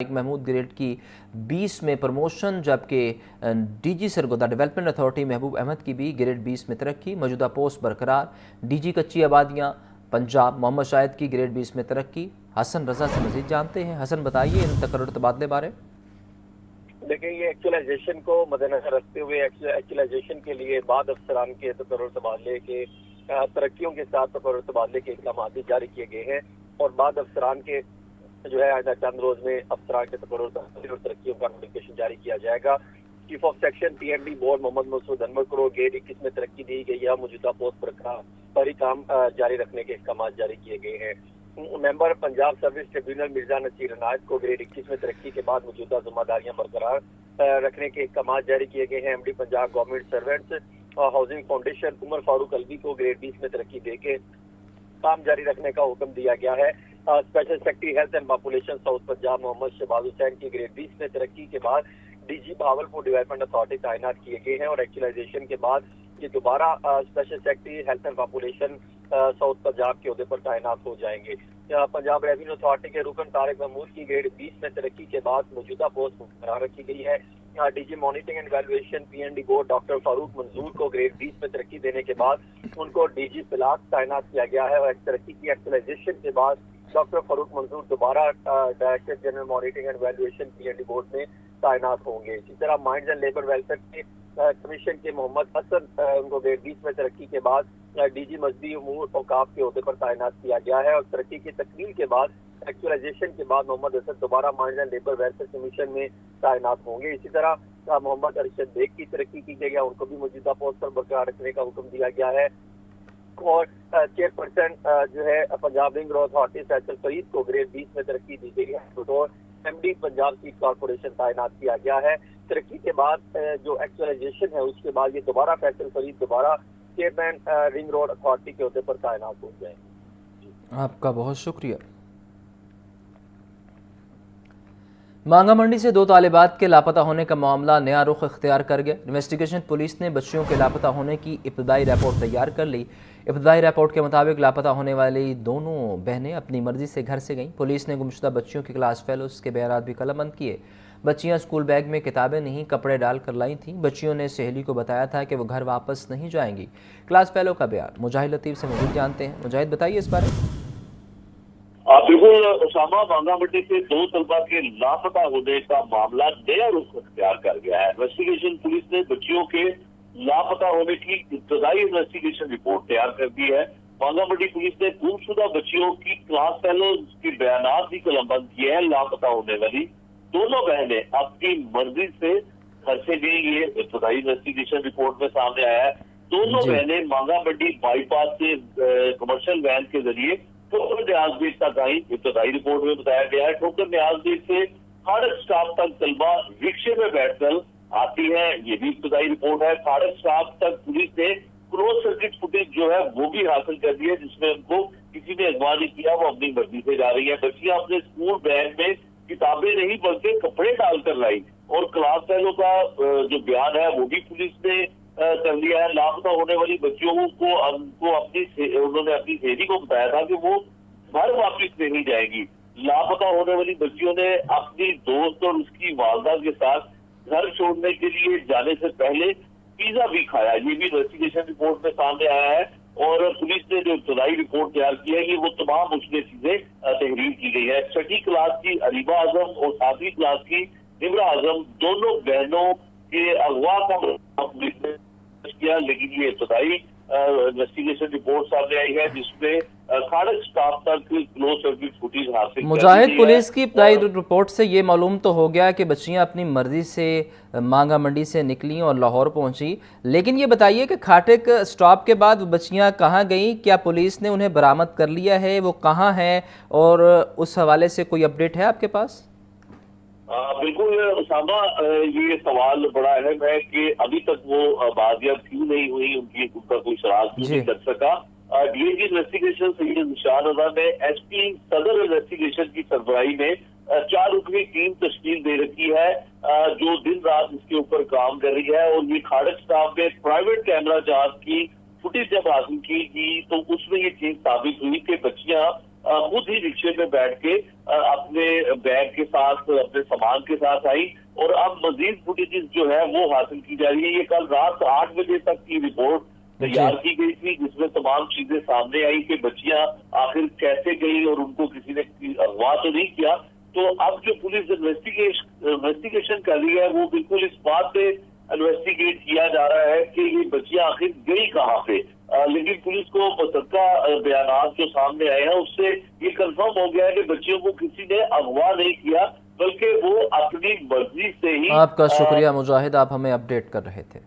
Mahmood grade की 20 में promotion, जबकि डीजी सरगोदा डेवलपमेंट अथॉरिटी महबूब अहमद की भी ग्रेड 20 में तरक्की। मौजूदा पोस्ट बरकरार। डीजी कच्ची आबादियाँ पंजाब मोहम्मद शाहिद की ग्रेड 20 में तरक्की। हसन रजा से मजीद जानते हैं। हसन, बताइए इन तकर्रुर तबादले बारे। देखिए, ये एक्चुअलाइजेशन को मद्देनजर रखते हुए एक्चुअलाइजेशन के लिए बाद अफसरान के तकर्रुर तबादले के तरक्कियों के साथ तकर्रुर तबादले के इक़दाम जारी किए गए हैं और बाद अफसरान के जो है आइंदा चंद रोज में अफसरान के तकर्रुर तबादले और तरक्कियों का नोटिफिकेशन जारी किया जाएगा। Chief of section PMD board Mohammad Masood Anwar को ग्रेड 21 में तरक्की दी गई है। मौजूदा पोस्ट पर ही काम जारी रखने के इक़दाम जारी किए गए हैं। Member Punjab service tribunal Mirza Naseer Inayat को ग्रेड 21 में तरक्की के बाद मौजूदा जिम्मेदारियां बरकरार रखने के इक़दाम जारी किए गए हैं। MD Punjab government servants housing foundation Umar Farooq Alvi को ग्रेड 20 में तरक्की देके काम जारी रखने का हुक्म दिया गया है। Special secretary health and population south Punjab Mohammad Shahbaz Hussain की ग्रेड 20 में तरक्की के बाद डीजी भावलपुर डेवलपमेंट अथॉरिटी तैनात किए गए हैं और एक्चुअलाइजेशन के बाद ये दोबारा special secretary health and population south Punjab के ओहदे पर तैनात हो जाएंगे। पंजाब रेवेन्यू अथॉरिटी के रुकन तारिक महमूद की ग्रेड 20 में तरक्की के बाद मौजूदा पोस्ट बरकरार रखी गई है। DG monitoring and valuation PND board doctor Farooq मंजूर को ग्रेड 20 में तरक्की देने के बाद उनको डीजी पिलास तैनात किया गया है और तरक्की की एक्चुअलाइजेशन के बाद डॉक्टर फारूक मंजूर दोबारा director general monitoring and valuation PND board में तैनात होंगे। इसी तरह माइंड्स एंड लेबर वेलफेयर के कमीशन के मोहम्मद हसन उनको ग्रेड 20 में तरक्की के बाद डीजी मजदी उमूर औकाफ के ओहदे पर तैनात किया गया है और तरक्की की तकमील के बाद एक्चुअलाइजेशन के बाद मोहम्मद हसन दोबारा minds and labour welfare commission में तैनात होंगे। इसी तरह मोहम्मद अरशद बेग की तरक्की की गई है, उनको भी मौजूदा पोस्ट पर बरकरार रखने का हुक्म दिया गया है और चेयरपर्सन जो है Punjab ring road authority Faisal Farid को ग्रेड 20 में तरक्की दी गई है और एमडी पंजाब सीट कॉर्पोरेशन तैनात किया गया है। तरक्की के बाद जो एक्चुअलाइजेशन है उसके बाद ये दोबारा फैसल फरीद दोबारा चेयरमैन रिंग रोड अथॉरिटी के ओहदे पर तैनात हो जाएंगे। आपका बहुत शुक्रिया। मांगा मंडी से 2 तालिबात के लापता होने का मामला नया रुख इख्तियार कर गया। इन्वेस्टिगेशन पुलिस ने बच्चियों के लापता होने की इब्तदाई रिपोर्ट तैयार कर ली। इब्तदाई रिपोर्ट के मुताबिक लापता होने वाली दोनों बहनें अपनी मर्जी से घर से गईं। पुलिस ने गुमशुदा बच्चियों की क्लास फेलोज के बयान भी कलमबंद किए। बच्चियां स्कूल बैग में किताबें नहीं कपड़े डाल कर लाई थीं। बच्चियों ने सहेली को बताया था कि वो घर वापस नहीं जाएंगी। क्लास फेलो का बयान मुजाहिद लतीफ़ से मज़ीद जानते हैं। मुजाहिद, बताइए इस बारे। बिल्कुल उसामा, मांगा मंडी से 2 तलबा के लापता होने का मामला नया रुख अख्तियार कर गया है। इन्वेस्टिगेशन पुलिस ने बच्चियों के लापता होने की इब्तदाई इन्वेस्टिगेशन रिपोर्ट तैयार कर दी है। मांगा मंडी पुलिस ने गुमशुदा बच्चियों की क्लास फेलो के बयान भी कलमबंद किए हैं। लापता होने वाली दोनों बहनें अपनी मर्जी से घर से गई, ये इब्तदाई इन्वेस्टिगेशन रिपोर्ट में सामने आया है। दोनों बहनें मांगा मंडी बाईपास से कमर्शियल वैन के जरिए ठोकर न्याज बेग तक आई। इब्तदाई रिपोर्ट में बताया गया है ठोकर न्याज बेग से खाड़क स्टाफ तक तलबा रिक्शे में बैठकर आती है, ये भी इब्तदाई रिपोर्ट है। खाड़क स्टाफ तक पुलिस ने क्लोज सर्किट फुटेज जो है वो भी हासिल कर दी है, जिसमें उनको किसी ने अगवा नहीं किया, वो अपनी मर्जी से जा रही है। बच्चियां अपने स्कूल बैग में किताबें नहीं बल्कि कपड़े डालकर लाई और क्लास फेलो का जो बयान है वो भी पुलिस ने कर लिया है। लापता होने वाली बच्चियों को उन्होंने अपनी सहेली को बताया था कि वो घर वापिस नहीं जाएगी। लापता होने वाली बच्चियों ने अपनी दोस्त और उसकी वालदा के साथ घर छोड़ने के लिए जाने से पहले पिज्जा भी खाया, ये भी इन्वेस्टिगेशन रिपोर्ट में सामने आया है और पुलिस ने जो इब्तदाई रिपोर्ट तैयार की है ये वो तमाम उसमें चीजें तहरीर की गई है। 6ठी क्लास की अरीबा आजम और 7वीं क्लास की निमरा आजम दोनों बहनों के अगवा का पुलिस ने किया, लेकिन ये इब्तदाई इन्वेस्टिगेशन रिपोर्ट सामने आई है जिसमें खाड़क स्टाफ तक क्लोज सर्किट फुटेज हासिल। मुजाहिद, पुलिस की इब्तदाई रिपोर्ट से ये मालूम तो हो गया कि बच्चियां अपनी मर्जी से मांगा मंडी से निकली और लाहौर पहुंची, लेकिन ये बताइए कि खाटक स्टॉप के बाद बच्चियां कहाँ गईं? क्या पुलिस ने उन्हें बरामद कर लिया है? वो कहाँ हैं और उस हवाले से कोई अपडेट है आपके पास? बिल्कुल उसामा, ये सवाल बड़ा अहम है कि अभी तक वो बाजियाब क्यों नहीं हुई, उनका कोई शराब नहीं कर सका। डीएजी इन्वेस्टिगेशन सैयद निशान रजा ने एसपी सदर इन्वेस्टिगेशन की सरबराही में 4 रुकनी टीम तश्कील दे रखी है जो दिन रात इसके ऊपर काम कर रही है और ये खाड़क स्टाफ में प्राइवेट कैमरा जांच की फुटेज जब हासिल की गई तो उसमें ये चीज साबित हुई कि बच्चियां खुद ही रिक्शे में बैठ के अपने बैग के साथ, अपने सामान के साथ आई और अब मजीद फुटेजेस जो है वो हासिल की जा रही है। ये कल रात 8 बजे तक की रिपोर्ट तैयार की गई थी, जिसमें तमाम चीजें सामने आई कि बच्चियां आखिर कैसे गई और उनको किसी ने अगवा तो नहीं किया। तो अब जो पुलिस इन्वेस्टिगेशन कर रही है वो बिल्कुल इस बात पे इन्वेस्टिगेट किया जा रहा है कि ये बच्चियां आखिर गई कहाँ पे। लेकिन पुलिस को मुतल्लिका बयानात जो सामने आए हैं उससे ये कंफर्म हो गया है कि बच्चियों को किसी ने अगवा नहीं किया, बल्कि वो अपनी मर्जी से ही। आपका शुक्रिया मुजाहिद, आप हमें अपडेट कर रहे थे।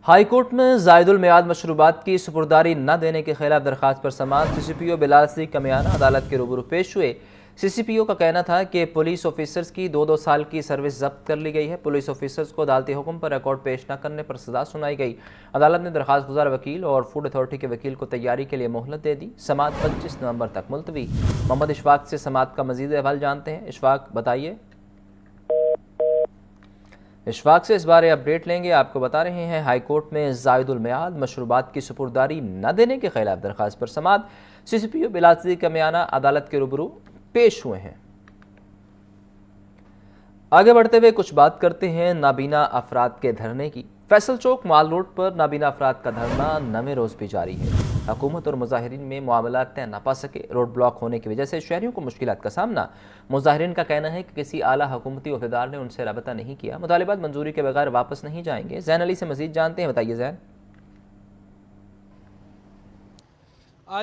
हाईकोर्ट में जायदुल मियाद मशरूबात की सुपुर्दारी न देने के खिलाफ दरखास्त पर समाअत CCPO बिलाल सिद्दीक कमियाना अदालत के रूबरू पेश हुए। CCPO का कहना था कि पुलिस ऑफिसर्स की 2-2 साल की सर्विस जब्त कर ली गई है। पुलिस ऑफिसर्स को अदालती हुक्म पर रिकॉर्ड पेश न करने पर सजा सुनाई गई। अदालत ने दरखास्त गुजार वकील और फूड अथॉरिटी के वकील को तैयारी के लिए मोहलत दे दी। समाअत 25 नवंबर तक मुलतवी। मोहम्मद इशफाक से समाअत का मजीद अहवाल जानते हैं। इशफाक बताइए। इशफाक से इस बारे अपडेट लेंगे। आपको बता रहे हैं हाईकोर्ट में जायदुल मियाद मशरूबात की सुपुर्दारी न देने के खिलाफ दरखास्त पर समाअत। CCPO बिलाल सिद्दीक कमियाना अदालत के रूबरू पेश हुए हैं। आगे बढ़ते हुए कुछ बात करते हैं नाबीना अफराद के धरने की। फैसल चौक माल रोड पर नाबीना अफराद का धरना 9वें रोज भी जारी है। हुकूमत और मुजाहिरीन में मामला तय न पा सके। रोड ब्लॉक होने की वजह से शहरियों को मुश्किलात का सामना। मुजाहिरीन का कहना है कि किसी आला हुकूमती अहदेदार ने उनसे रब्ता नहीं किया। मुतालिबात मंजूरी के बगैर वापस नहीं जाएंगे। जैन अली से मजीद जानते हैं, बताइए जैन।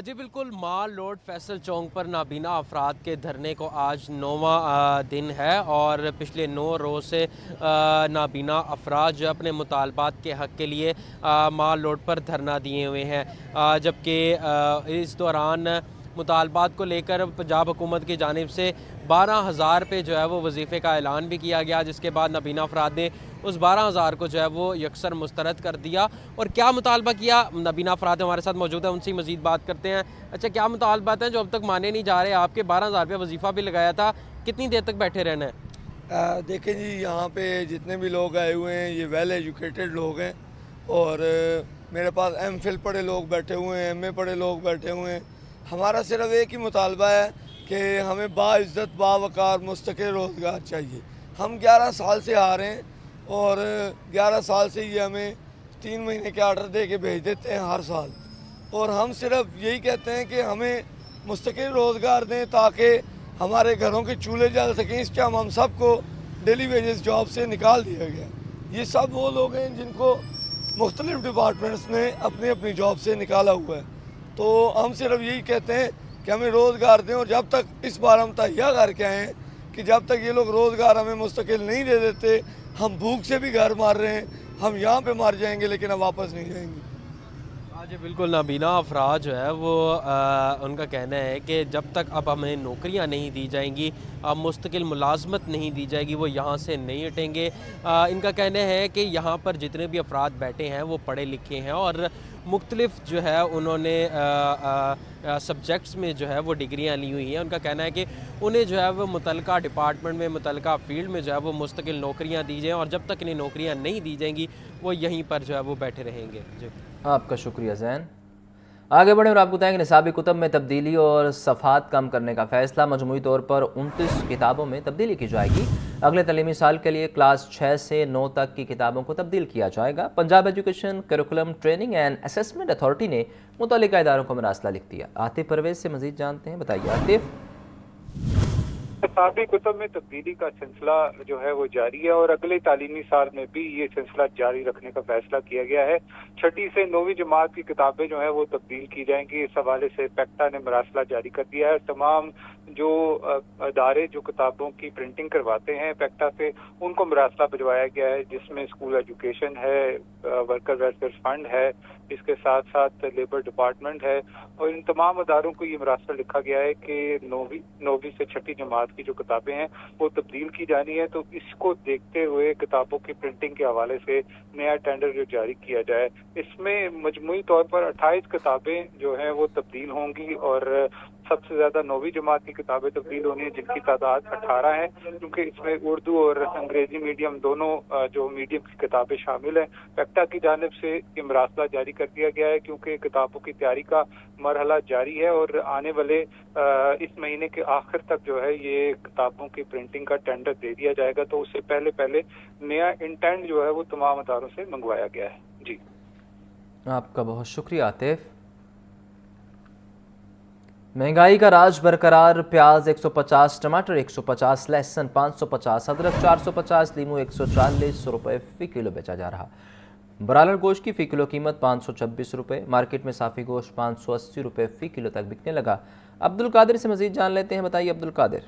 जी बिल्कुल, माल रोड फैसल चौक पर नाबीना अफराद के धरने को आज 9वां दिन है और पिछले 9 रोज़ से नाबीना अफराद जो अपने मुतालबात के हक़ के लिए माल रोड पर धरना दिए हुए हैं। जबकि इस दौरान मुतालबात को लेकर पंजाब हुकूमत की जानिब से 12,000 पे जो है वो वजीफ़े का ऐलान भी किया गया, जिसके बाद नाबीना अफराद ने उस 12,000 को जो है वो यकसर मुस्तरद कर दिया। और क्या मुतालबा किया, नाबीना अफराद हमारे साथ मौजूद है, उनसे मज़ीद बात करते हैं। अच्छा, क्या मुतालबात हैं जो अब तक माने नहीं जा रहे? आपके 12,000 रुपये वजीफ़ा भी लगाया था, कितनी देर तक बैठे रहना है? देखें जी, यहाँ पे जितने भी लोग आए हुए हैं ये वेल एजुकेटेड लोग हैं और मेरे पास MPhil पढ़े लोग बैठे हुए हैं, MA पढ़े लोग बैठे हुए हैं। हमारा सिर्फ एक ही मुतालबा है कि हमें बाइज़्ज़त बावकार मुस्तकिल रोज़गार चाहिए। हम 11 साल से आ रहे हैं और 11 साल से ये हमें 3 महीने के आर्डर दे के भेज देते हैं हर साल। और हम सिर्फ यही कहते हैं कि हमें मुस्तकिल रोज़गार दें ताकि हमारे घरों के चूल्हे जल सकें। इस टाइम हम सबको डेली वेजेस जॉब से निकाल दिया गया। ये सब वो लोग हैं जिनको मुख्तलिफ डिपार्टमेंट्स ने अपनी अपनी जॉब से निकाला हुआ है। तो हम सिर्फ यही कहते हैं कि हमें रोज़गार दें। और जब तक इस बार हम तहिया करके आए हैं कि जब तक ये लोग रोज़गार हमें मुस्तकिल नहीं दे देते, हम भूख से भी घर मार रहे हैं, हम यहाँ पे मार जाएंगे लेकिन हम वापस नहीं जाएंगे। जी बिल्कुल, नाबीना अफराद जो है वो उनका कहना है कि जब तक अब हमें नौकरियां नहीं दी जाएंगी, मुस्तकिल मुलाजमत नहीं दी जाएगी, वो यहाँ से नहीं हटेंगे। इनका कहना है कि यहाँ पर जितने भी अफराद बैठे हैं वो पढ़े लिखे हैं और मुख्तलिफ जो है उन्होंने सब्जेक्ट्स में जो है वो डिग्रियाँ ली हुई हैं। उनका कहना है कि उन्हें जो है वो मुतलका डिपार्टमेंट में, मुतलका फील्ड में जो है वो मुस्तकिल नौकरियाँ दी जाएँ और जब तक इन्हें नौकरियाँ नहीं दी जाएंगी वो यहीं पर जो है वो बैठे रहेंगे। जी, आपका शुक्रिया जैन। आगे बढ़े और आपको बताएंगे निसाबी कुतब में तब्दीली और सफ़ात कम करने का फैसला। मजमूई तौर पर 29 किताबों में तब्दीली की जाएगी। अगले तलीमी साल के लिए क्लास 6 से 9 तक की किताबों को तब्दील किया जाएगा। Punjab education curriculum training and assessment authority ने मुतल्लिका इदारों को मरासला लिख दिया। आतिफ परवेज से मजीद जानते हैं, बताइए आतिफ। निसाबी कुतब में तब्दीली का सिलसिला जो है वो जारी है और अगले तालीमी साल में भी ये सिलसिला जारी रखने का फैसला किया गया है। 6ठी से 9वीं जमात की किताबें जो है वो तब्दील की जाएंगी। इस हवाले से पैक्टा ने मरासला जारी कर दिया है। तमाम जो अदारे जो किताबों की प्रिंटिंग करवाते हैं पैक्टा से, उनको मरासला भिजवाया गया है, जिसमें स्कूल एजुकेशन है, वर्कर वेलफेयर फंड है, इसके साथ साथ लेबर डिपार्टमेंट है। और इन तमाम अदारों को ये मरासला लिखा गया है कि 9वीं से 6ठी जमात की जो किताबें हैं वो तब्दील की जानी है। तो इसको देखते हुए किताबों की प्रिंटिंग के हवाले से नया टेंडर जो जारी किया जाए, इसमें मजमूई तौर पर 28 किताबें जो हैं वो तब्दील होंगी और सबसे ज्यादा 9वीं जमात की किताबें तब्दील होनी है, जिनकी तादाद 18 है, क्योंकि इसमें उर्दू और अंग्रेजी मीडियम दोनों जो मीडियम की किताबें शामिल हैं। पेक्टा की जानिब से ये मरासला जारी कर दिया गया है, क्योंकि किताबों की तैयारी का मरहला जारी है और आने वाले इस महीने के आखिर तक जो है ये किताबों की प्रिंटिंग का टेंडर दे दिया जाएगा। तो उससे पहले नया इंटेंट जो है वो तमाम अदारों से मंगवाया गया है। जी, आपका बहुत शुक्रिया आतिफ। महंगाई का राज बरकरार। प्याज 150, टमाटर 150, लहसुन 550, अदरक 450, लीमू 140 रुपये फ़ी किलो बेचा जा रहा। ब्रायलर गोश्त की फ़ी किलो कीमत 526 रुपये। मार्केट में साफ़ी गोश्त 580 रुपये फ़ी किलो तक बिकने लगा। अब्दुल कादिर से मज़ीद जान लेते हैं। बताइए अब्दुल कादिर।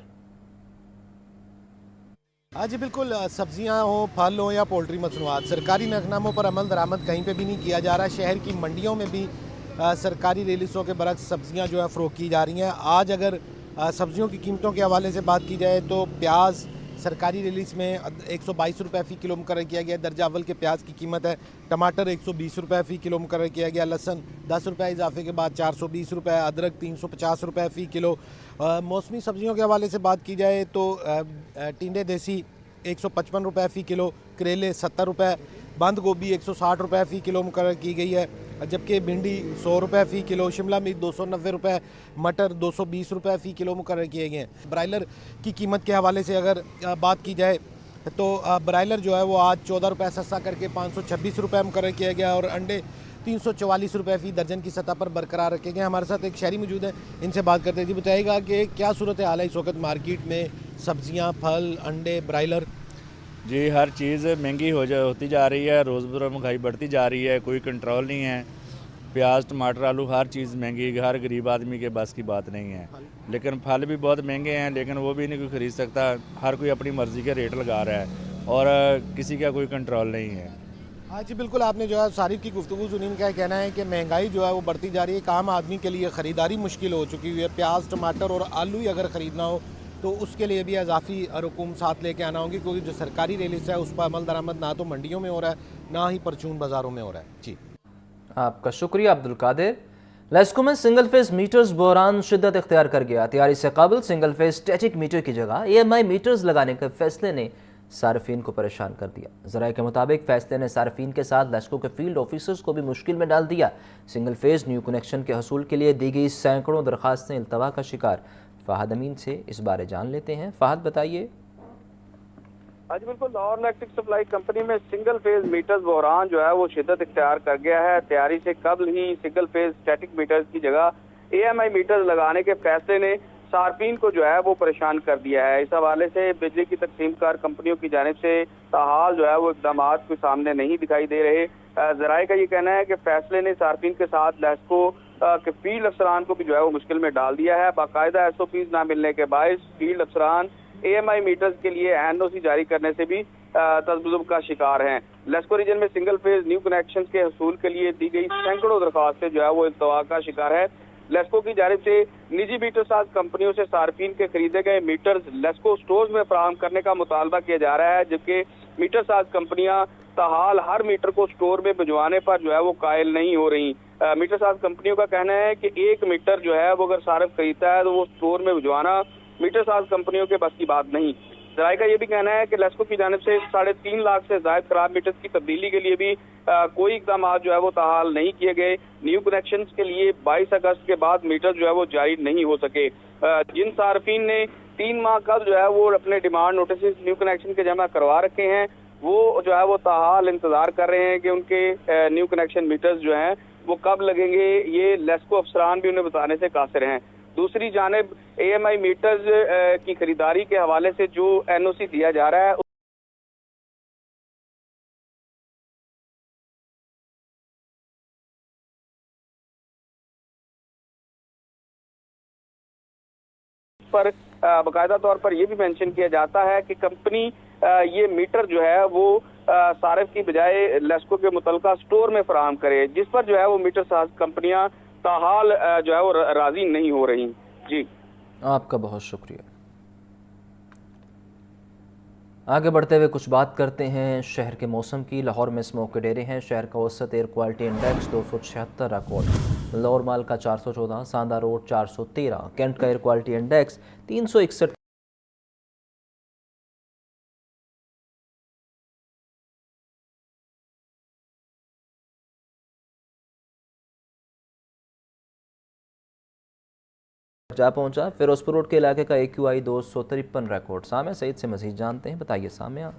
हाँ जी बिल्कुल, सब्जियां हो, फल हो या पोल्ट्री मसनूआत, सरकारी नकनामों पर अमल दरामद कहीं पे भी नहीं किया जा रहा। शहर की मंडियों में भी सरकारी रिलीज़ों के बरक्स सब्जियां जो है फ़रोख्त की जा रही हैं। आज अगर सब्जियों की कीमतों के हवाले से बात की जाए तो प्याज सरकारी रिलीज़ में 122 रुपये फ़ी किलो मुकर्रर किया गया। दर्जा अव्वल के प्याज की कीमत है। टमाटर 120 रुपये फ़ी किलो मुकर्रर किया गया। लहसुन 10 रुपये इजाफे के बाद 420 रुपये। अदरक 350 रुपये फ़ी किलो। मौसमी सब्जियों के हवाले से बात की जाए तो टिंडे देसी 155 रुपये फ़ी किलो, करेले 70 रुपये, बंद गोभी 160 रुपये फ़ी किलो मुकर्रर की गई है, जबकि भिंडी 100 रुपये फ़ी किलो, शिमला मिर्च 290 रुपये, मटर 220 रुपये फ़ी किलो मुकर्रर किए गए हैं। ब्रायलर की कीमत के हवाले से अगर बात की जाए तो ब्रायलर जो है वो आज 14 रुपये सस्ता करके 526 रुपये मुकर्रर किया गया और अंडे 344 रुपये फ़ी दर्जन की सतह पर बरकरार रखे गए। हमारे साथ एक शहरी मौजूद है, इनसे बात करते हैं। जी बताइएगा कि क्या सूरत हाल है इस वक्त मार्केट में, सब्जियां, फल, अंडे, ब्रायलर? जी हर चीज़ महंगी होती जा रही है, रोज़ बरोज़ महंगाई बढ़ती जा रही है, कोई कंट्रोल नहीं है। प्याज, टमाटर, आलू हर चीज़ महंगी, हर गरीब आदमी के बस की बात नहीं है। लेकिन फल भी बहुत महंगे हैं, लेकिन वो भी नहीं कोई ख़रीद सकता। हर कोई अपनी मर्ज़ी के रेट लगा रहा है और किसी का कोई कंट्रोल नहीं है। हाँ जी बिल्कुल, आपने जो है सारिफ की गुफ्तगू सुनी। इनका कहना है कि महंगाई जो है वो बढ़ती जा रही है, एक आम आदमी के लिए ख़रीदारी मुश्किल हो चुकी हुई है। प्याज, टमाटर और आलू ही अगर ख़रीदना हो तो उसके लिए भी इजाफी रकूम साथ लेके आना होगी, क्योंकि जो सरकारी रिलीज़ है उस पर अमल दरामद ना तो मंडियों में हो रहा है, ना ही परचून बाज़ारों में हो रहा है। जी, आपका शुक्रिया अब्दुल कादिर। लेस्को में सिंगल फेज मीटर्स बहरान शिद्दत इख्तियार कर गया। तैयारी से काबिल सिंगल फेज स्टैटिक मीटर की जगह EMI मीटर्स लगाने के फैसले ने सार्फिन को परेशान कर दिया। ज़राए के मुताबिक फैसले ने सार्फिन के साथ लेस्को के फील्ड ऑफिसर्स को भी मुश्किल में डाल दिया। सिंगल फेज न्यू कनेक्शन के हसूल के लिए दी गई सैकड़ों दरखास्तें इल्तवा का शिकार। फ़हद अमीन से इस बारे जान लेते हैं। फ़हद बताइए। आज बिल्कुल लाहौर इलेक्ट्रिक सप्लाई कंपनी में सिंगल फेज मीटर्स बहरान जो है वो शिद्दत इख्तियार कर गया है। तैयारी से कबल ही सिंगल फेज स्टैटिक मीटर्स की जगह EMI मीटर्स लगाने के फैसले ने सार्फिन को जो है वो परेशान कर दिया है। इस हवाले से बिजली की तकसीमकार कंपनियों की जानिब से ताहाल जो है वो इकदाम कोई सामने नहीं दिखाई दे रहे। ज़राए का ये कहना है कि फैसले ने सार्फिन के साथ लेस्को के फील्ड अफसरान को भी जो है वो मुश्किल में डाल दिया है। बाकायदा SOPs ना मिलने के बायस फील्ड अफसरान EMI मीटर्स के लिए NOC जारी करने से भी तज़ब्ज़ुब का शिकार हैं। लेस्को रीजन में सिंगल फेज न्यू कनेक्शन के हसूल के लिए दी गई सैकड़ों दरखास्तें जो है वो इल्तवा का शिकार है। लेस्को की जानिब से निजी मीटर साज कंपनियों से सार्फिन के खरीदे गए मीटर्स लेस्को स्टोर्स में फराहम करने का मुतालबा किया जा रहा है, जबकि मीटर साज कंपनियां ताहाल हर मीटर को स्टोर में भिजवाने पर जो है वो कायल नहीं हो रही। मीटर साज कंपनियों का कहना है कि एक मीटर जो है वो अगर सार्फ खरीदता है तो वो स्टोर में भिजवाना मीटर साज कंपनियों के बस की बात नहीं। ज़राए का ये भी कहना है कि लेस्को की जानिब से 3.5 लाख से ज़ायद खराब मीटर्स की तब्दीली के लिए भी कोई इकदाम जो है वो ताहाल नहीं किए गए। न्यू कनेक्शन के लिए 22 अगस्त के बाद मीटर जो है वो जारी नहीं हो सके। जिन सार्फिन ने 3 माह का जो है वो अपने डिमांड नोटिस न्यू कनेक्शन के जमा करवा रखे हैं, वो जो है वो ताहाल इंतजार कर रहे हैं कि उनके न्यू कनेक्शन मीटर्स जो हैं वो कब लगेंगे। ये लेस्को अफसरान भी उन्हें बताने से कासिर हैं। दूसरी जानिब EMI मीटर्स की खरीदारी के हवाले से जो NOC दिया जा रहा है पर बाकायदा तौर पर यह भी मेंशन किया जाता है कि कंपनी ये मीटर जो है वो सारिफ की बजाय लेस्को के मुतलका स्टोर में फराहम करे, जिस पर जो है वो मीटर साज कंपनियां ताहाल जो है वो राजी नहीं हो रही। जी, आपका बहुत शुक्रिया। आगे बढ़ते हुए कुछ बात करते हैं शहर के मौसम की। लाहौर में स्मोक के डेरे हैं। शहर का औसत air quality index 276 record. Lahore mall का 414, सांदा रोड 413, कैंट का एयर क्वालिटी इंडेक्स 361 जा पहुंचा। फिरोजपुर रोड के इलाके का AQI 253 रिकॉर्ड। सामिया सईद से मजीद जानते हैं, बताइए सामिया।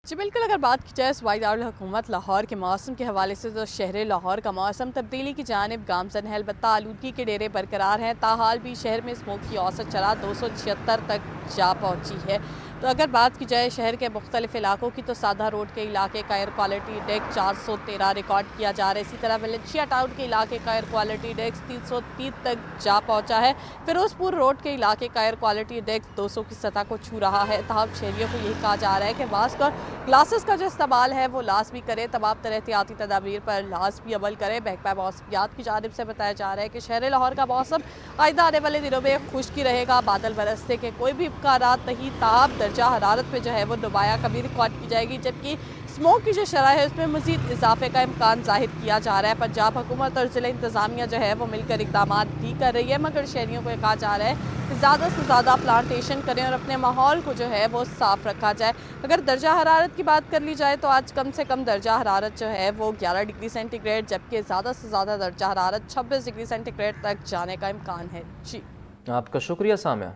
जी बिल्कुल, अगर बात की जाए सूबाई दारुल हुकूमत लाहौर के मौसम के हवाले से तो शहर लाहौर का मौसम तब्दीली की जानिब गामजन है, अलबत्ता आलूदगी के डेरे बरकरार हैं। ताहाल भी शहर में स्मोक की औसत शरह 276 तक जा पहुँची है। तो अगर बात की जाए शहर के मुख्तलिफ इलाकों की तो सादा रोड के इलाके का एयर क्वालिटी इंडेक्स 413 रिकॉर्ड किया जा रहा है। इसी तरह वलेंशिया टाउन के इलाके का एयर क्वालिटी इंडेक्स 330 तक जा पहुँचा है। फिरोजपुर रोड के इलाके का एयर क्वालिटी इंडेक्स 200 की सतह को छू रहा है। तमाम शहरियों को यही कहा जा रहा है कि मास्क और ग्लासेस का जो इस्तेमाल है वो लाजमी करें, तमाम तरह एहतियाती तदाबीर पर लाजमी अमल करें। महकमा मौसमियात की जानिब से बताया जा रहा है कि शहर लाहौर का मौसम आइंदा आने वाले दिनों में खुश्की रहेगा। बादल बरसने के कोई भी इम्कानात नहीं, ताब दर्जा हरारत में जो है वो नुमाया कमी रिकॉर्ड की जाएगी, जबकि स्मोक की जो शरह है उसमें मजीद इजाफे का इम्कान जाहिर किया जा रहा है। पंजाब हुकूमत और ज़िला इंतज़ामिया जो है वो मिलकर इकदाम भी कर रही है, मगर शहरियों को यह कहा जा रहा है कि ज़्यादा से ज़्यादा प्लांटेशन करें और अपने माहौल को जो है वो साफ़ रखा जाए। अगर दर्जा हरारत की बात कर ली जाए तो आज कम से कम दर्जा हरारत जो है वो 11 डिग्री सेंटीग्रेड, जबकि ज़्यादा से ज़्यादा दर्जा हरारत 26 डिग्री सेंटीग्रेड तक जाने का इम्कान है। जी आपका शुक्रिया सामिया।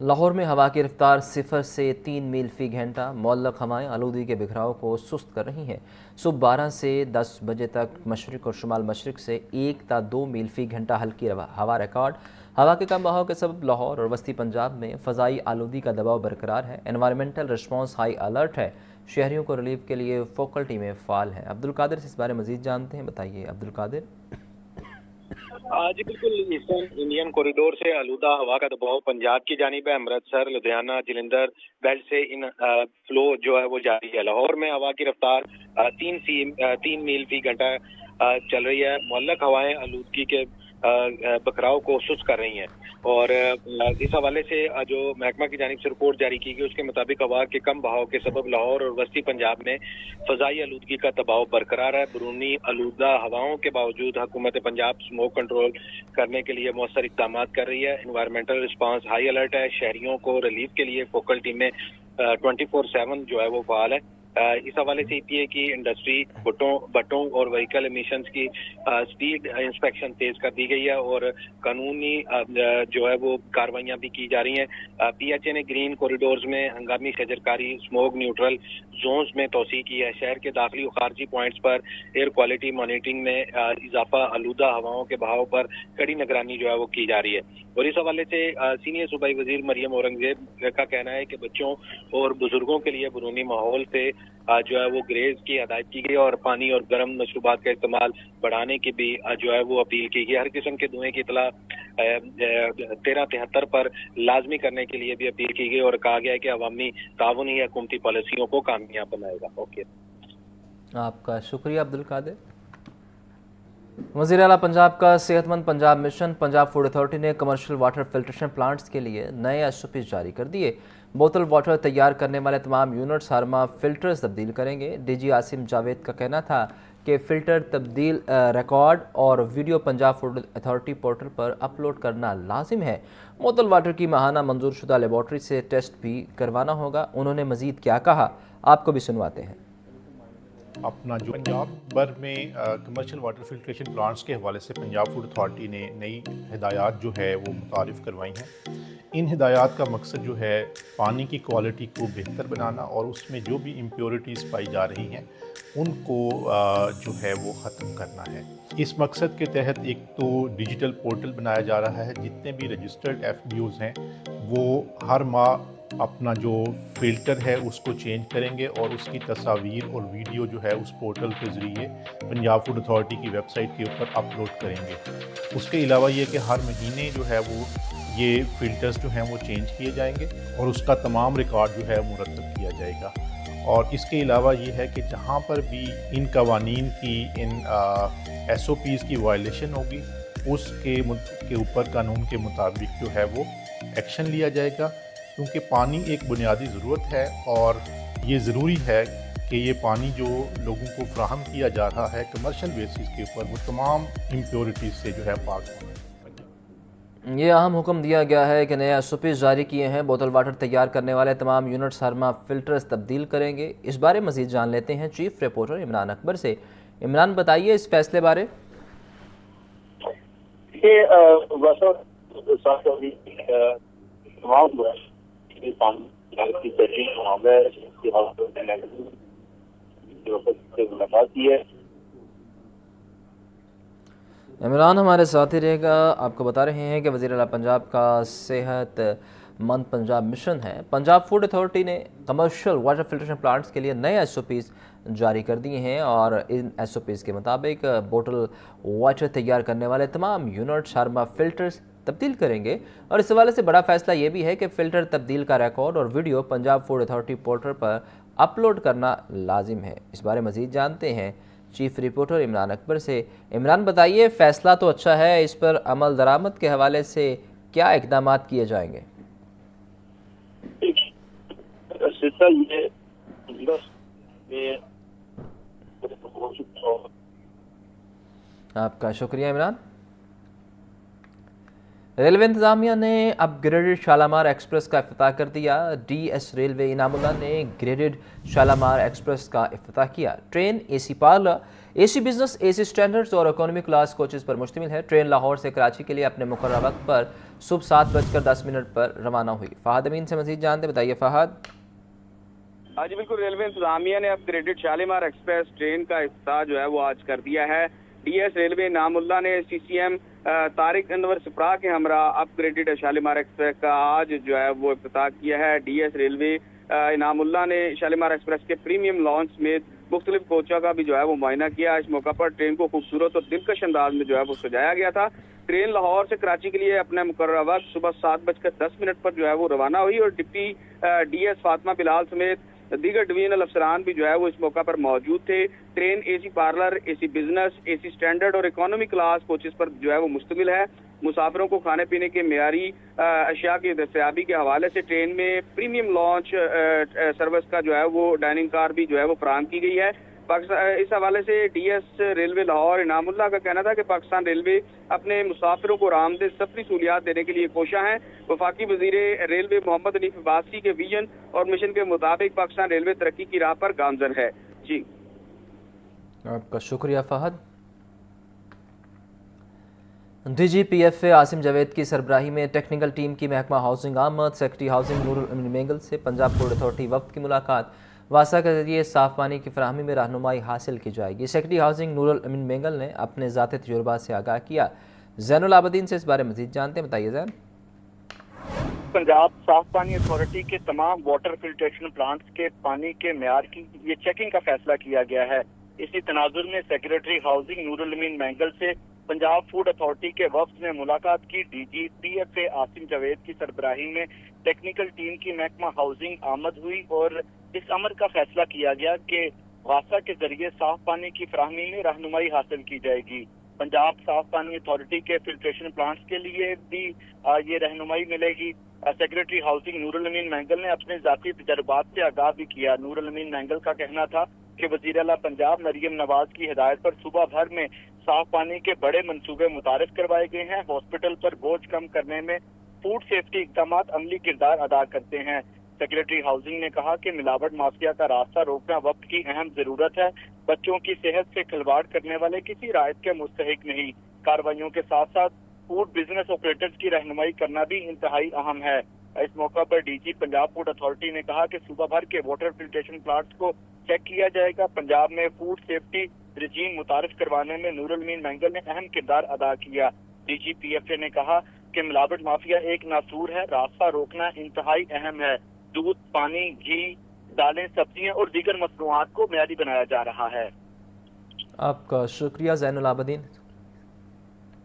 लाहौर में हवा की रफ्तार 0 से 3 मील फी घंटा। मौलक हवाएं आलूदगी के बिखराव को सुस्त कर रही हैं। सुबह 12 से 10 बजे तक मशरिक और शुमाल मशरिक से 1 ता 2 मील फी घंटा हल्की हवा रिकॉर्ड। हवा के कम बहाव के सबब लाहौर और वस्ती पंजाब में फ़ज़ाई आलूदगी का दबाव बरकरार है। एनवायरमेंटल रिस्पॉन्स हाई अलर्ट है। शहरियों को रिलीफ के लिए फोकल टीमें फ़ाल हैं। अब्दुल कादिर से इस बारे में मज़ीद जानते हैं, बताइए अब्दुल कादिर। जी बिल्कुल, ईस्टर्न इंडियन कॉरिडोर से आलूदा हवा का दबाव पंजाब की जानिब है। अमृतसर, लुधियाना, जलंधर बेल्ट से इन फ्लो जो है वो जारी है। लाहौर में हवा की रफ्तार 3 मील फी घंटा चल रही है। मुअल्लक हवाएं आलूदगी के बखराव को सुस्त कर रही हैं और इस हवाले से जो महकमा की जानिब से रिपोर्ट जारी की गई उसके मुताबिक हवा के कम बहाव के सबब लाहौर और वस्ती पंजाब में फ़ज़ाई आलूदगी का दबाव बरकरार है। बरूनी आलूदा हवाओं के बावजूद हुकूमत पंजाब स्मोक कंट्रोल करने के लिए मौसर इक़दाम कर रही है। एनवायरमेंटल रिस्पांस हाई अलर्ट है। शहरियों को रिलीफ के लिए फोकल टीमें 24/7 जो है वो फाल है। इस हवाले से EPA की इंडस्ट्री भट्टों और व्हीकल एमिशंस की स्पीड इंस्पेक्शन तेज कर दी गई है और कानूनी जो है वो कार्रवाइयां भी की जा रही हैं। PHA ने ग्रीन कॉरिडोर्स में हंगामी शजरकारी स्मोक न्यूट्रल जोन्स में तोसी की है। शहर के दाखिली और खारजी पॉइंट्स पर एयर क्वालिटी मॉनिटरिंग में इजाफा, आलूदा हवाओं के बहाव पर कड़ी निगरानी जो है वो की जा रही है। और इस हवाले से सीनियर सूबाई वजीर मरियम औरंगजेब का कहना है कि बच्चों और बुजुर्गों के लिए बरूनी माहौल से जो है वो ग्रेज की हदायत की गई और पानी और गर्म मशरूबात का इस्तेमाल बढ़ाने की भी जो है वो अपील की गई। हर किस्म के धुएं की इतला 1373 पर लाजमी करने के लिए भी अपील की गई और कहा गया है कि अवामी ताउन ही हुकूमती पॉलिसियों को कामयाब बनाएगा। ओके, आपका शुक्रिया अब्दुल कादिर। वज़ीर आला पंजाब का सेहतमंद Punjab mission Punjab food authority ने कमर्शियल वाटर फिल्ट्रेशन प्लांट्स के लिए नए SOPs जारी कर दिए। बोतल वाटर तैयार करने वाले तमाम यूनिट्स हर माह फ़िल्टर्स तब्दील करेंगे। DG आसिम जावेद का कहना था कि फ़िल्टर तब्दील रिकॉर्ड और video Punjab food authority portal पर अपलोड करना लाजिम है। बोतल वाटर की माहाना मंजूर शुदा लेबॉर्ट्री से टेस्ट भी करवाना होगा। उन्होंने मज़ीद क्या कहा, आपको भी सुनवाते हैं। अपना जो पंजाब भर में कमर्शियल वाटर फिल्ट्रेशन प्लांट्स के हवाले से पंजाब फूड अथॉरिटी ने नई हिदायत जो है वो मुतारिफ़ करवाई हैं। इन हिदायत का मकसद जो है पानी की क्वालिटी को बेहतर बनाना और उसमें जो भी इम्प्योरिटीज़ पाई जा रही हैं उनको जो है वो ख़त्म करना है। इस मकसद के तहत एक तो डिजिटल पोर्टल बनाया जा रहा है। जितने भी रजिस्टर्ड FBOs हैं वो हर माह अपना जो फ़िल्टर है उसको चेंज करेंगे और उसकी तस्वीर और वीडियो जो है उस पोर्टल के ज़रिए पंजाब फूड अथॉरिटी की वेबसाइट के ऊपर अपलोड करेंगे। उसके अलावा ये कि हर महीने जो है वो ये फ़िल्टर्स जो हैं वो चेंज किए जाएंगे और उसका तमाम रिकॉर्ड जो है मुरतब किया जाएगा। और इसके अलावा ये है कि जहाँ पर भी इन कवानीन की इन SOPs की वायलेशन होगी उसके ऊपर कानून के मुताबिक जो है वो एक्शन लिया जाएगा, क्योंकि पानी एक बुनियादी ज़रूरत है और ये ज़रूरी है कि ये पानी जो लोगों को फ्राहम किया जा रहा है कमर्शियल बेसिस के ऊपर वो तमाम इम्प्योरिटीज़ से जो है पाक होना। ये अहम हुक्म दिया गया है कि नए SOPs जारी किए हैं। बोतल वाटर तैयार करने वाले तमाम यूनिट्स हरमा फिल्टर्स तब्दील करेंगे। इस बारे मज़ीद जान लेते हैं चीफ रिपोर्टर इमरान अकबर से। इमरान, बताइए इस फैसले बारे। इमरान हमारे साथ ही रहेगा। आपको बता रहे हैं कि वज़ीर आला पंजाब का सेहतमंद पंजाब मिशन है। पंजाब फूड अथॉरिटी ने कमर्शियल वाटर फिल्ट्रेशन प्लांट्स के लिए नए SOPs जारी कर दिए हैं और इन SOPs के मुताबिक बोतल वाटर तैयार करने वाले तमाम यूनिट्स हरमा फिल्टर्स तब्दील करेंगे। और इस हवाले से बड़ा फैसला ये भी है कि फ़िल्टर तब्दील का रिकॉर्ड और video Punjab food authority portal पर अपलोड करना लाजिम है। इस बारे मज़ीद जानते हैं चीफ रिपोर्टर इमरान अकबर से। इमरान, बताइए फ़ैसला तो अच्छा है, इस पर अमल दरामद के हवाले से क्या इक़दाम किए जाएंगे? आपका शुक्रिया इमरान। रेलवे इंतज़ामिया ने अपग्रेडेड शालामार एक्सप्रेस का इफ्तिताह कर दिया। DS रेलवे इनामुल्लाह ने ग्रेडेड शालामार एक्सप्रेस का इफ्तिताह किया। Train AC parlour, AC business, AC standards और इकोनॉमी क्लास कोचेज़ पर मुश्तमिल है। ट्रेन लाहौर से कराची के लिए अपने मुकर्रर वक्त पर सुबह 7:10 पर रवाना हुई। फ़हद अमीन से मज़ीद जानते, बताइए फ़हद। हाँ जी बिल्कुल, रेलवे इंतजामिया ने अपग्रेडेड शालीमार एक्सप्रेस ट्रेन का इफ्तिताह जो है वो आज कर दिया है। DS रेलवे इनामुल्लाह ने CCM तारिक अनवर सप्रा के हमरा अपग्रेडेड शालीमार एक्सप्रेस का आज जो है वो इफ्तिताह किया है। DS रेलवे इनामुल्लाह ने शालीमार एक्सप्रेस के प्रीमियम लॉन्च में मुख्तलिफ कोचों का भी जो है वो मुआयना किया। इस मौका पर ट्रेन को खूबसूरत और दिलकश अंदाज में जो है वो सजाया गया था। ट्रेन लाहौर से कराची के लिए अपने मुकर्रर वक्त सुबह 7:10 पर जो है वो रवाना हुई और डिप्टी DS फातिमा बिलाल समेत दीगर डिवीजनल अफसरान भी जो है वो इस मौका पर मौजूद थे। Train AC parlour, AC business, AC standard और इकोनॉमी क्लास कोचेस पर जो है वो मुश्तमिल है। मुसाफिरों को खाने पीने के मेयारी अशिया की दस्तयाबी के हवाले से ट्रेन में प्रीमियम लॉन्च सर्विस का जो है वो डाइनिंग कार भी जो है वो फराहम की गई है। इस हवाले से DS रेलवे लाहौर इनामुल्लाह का कहना था कि पाकिस्तान रेलवे अपने मुसाफिरों को आरामदेह सफरी सहूलियात देने के लिए कोशा है। वफाकी वजीर रेलवे मोहम्मद हनीफ अब्बासी के विजन और मिशन के मुताबिक पाकिस्तान रेलवे तरक्की की राह पर गामजन है। जी, आपका शुक्रिया फहद। DGPFA आसिम जावेद की सरबराही में टेक्निकल टीम की महकमा हाउसिंग आमद, सेक्रेटरी हाउसिंग नूरुल अमीन मेंगल से पंजाब पोर्ट अथॉरिटी वक्त की मुलाकात। वासा के जरिए साफ पानी की फराहमी में रहनुमाई हासिल की जाएगी। सेक्रेटरी हाउसिंग नूरुल अमीन मेंगल ने अपने ज़ाती तजुर्बा से आगाह किया। ज़ैनुल आबदीन से इस बारे में मज़ीद जानते हैं, बताइए ज़ैन। पंजाब साफ पानी अथॉरिटी के तमाम वाटर फिल्ट्रेशन प्लांट्स के पानी के मेयार की ये चेकिंग का फैसला किया गया है। इसी तनाजुर में सेक्रेटरी हाउसिंग नूरुल अमीन मेंगल से पंजाब फूड अथॉरिटी के वफ्द ने मुलाकात की। DGPFA आसिम जावेद की सरबराही में टेक्निकल टीम की महकमा हाउसिंग आमद हुई और इस अमर का फैसला किया गया कि वासा के जरिए साफ पानी की फराहमी में रहनुमाई हासिल की जाएगी। पंजाब साफ पानी अथॉरिटी के फिल्ट्रेशन प्लांट्स के लिए भी ये रहनुमाई मिलेगी। सेक्रेटरी हाउसिंग नूरुल अमीन मेंगल ने अपने जाती तजर्बात से आगाह भी किया। नूरुल अमीन मेंगल का कहना था कि वज़ीर आला पंजाब मरियम नवाज की हिदायत पर सूबा भर में साफ पानी के बड़े मंसूबे मुतारिफ करवाए गए हैं। हॉस्पिटल पर बोझ कम करने में फूड सेफ्टी इक़दाम अमली किरदार अदा करते हैं। सेक्रेटरी हाउसिंग ने कहा कि मिलावट माफिया का रास्ता रोकना वक्त की अहम जरूरत है। बच्चों की सेहत से खिलवाड़ करने वाले किसी रायत के मुस्तहिक नहीं। कार्रवाइयों के साथ साथ फूड बिजनेस ऑपरेटर्स की रहनुमाई करना भी इंतहाई अहम है। इस मौका पर DG पंजाब फूड अथॉरिटी ने कहा कि सूबा भर के वाटर फिल्ट्रेशन प्लांट्स को चेक किया जाएगा। पंजाब में फूड सेफ्टी रजीम मुतारिफ करवाने में नूरुल अमीन मेंगल ने अहम किरदार अदा किया। DGPFA ने कहा कि मिलावट माफिया एक नासूर है, रास्ता रोकना इंतहाई अहम है। दूध, पानी, घी, दालें, सब्जियां और दीगर मसनूआत को मेयारी बनाया जा रहा है। आपका शुक्रिया ज़ैनुल आबदीन।